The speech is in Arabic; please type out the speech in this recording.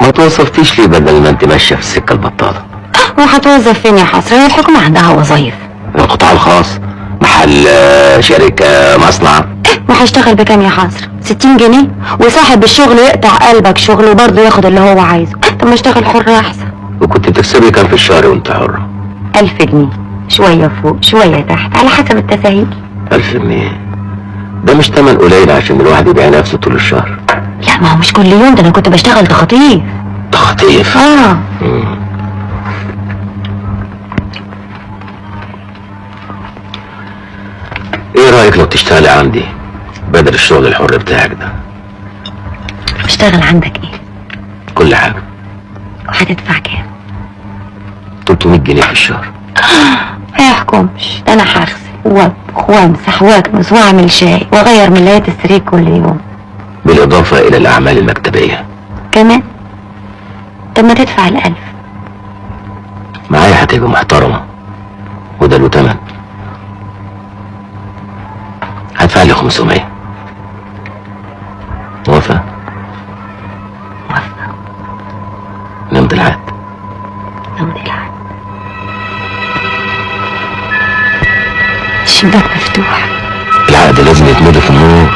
ما توظفتيش ليه بدل ما انت ماشيه في السكه البطاله؟ وهتوظف فين يا حسرة؟ هي الحكومة عندها وظايف. القطاع الخاص، محل، شركه، مصنع. وهيشتغل بكام يا حسرة؟ 60 جنيه؟ وصاحب الشغل يقطع قلبك شغل وبرضه ياخد اللي هو عايزه. طب ما اشتغل حر احسن. وكنت بتكسبي كام في الشهر وانت حره؟ 1000 جنيه، شوية فوق شوية تحت على حسب التساهيل. 1000 جنيه ده مش تمن قليل عشان الواحد يبيع نفسه طول الشهر. لا ما هو مش كل يوم، ده انا كنت بشتغل تخطيف. تخطيف؟ ايه رأيك لو تشتغلي عندي بدل الشغل الحر بتاعك ده؟ اشتغل عندك ايه؟ كل حاجة. وهتدفع كام؟ 300 جنيه في الشهر. ما يحكمش، ده انا هغسل واطبخ وامسح واكنس واعمل شاي واغير ملايات السرير كل يوم، بالإضافة إلى الأعمال المكتبية كمان. طب ما تدفع 1000. معايا هتبقى محترمة وده له تمن. هدفع لي 500. موافقة؟ موافقة. نمضي العقد. نمضي العقد. الشباك مفتوح. العقد لازم يتمضي في النور.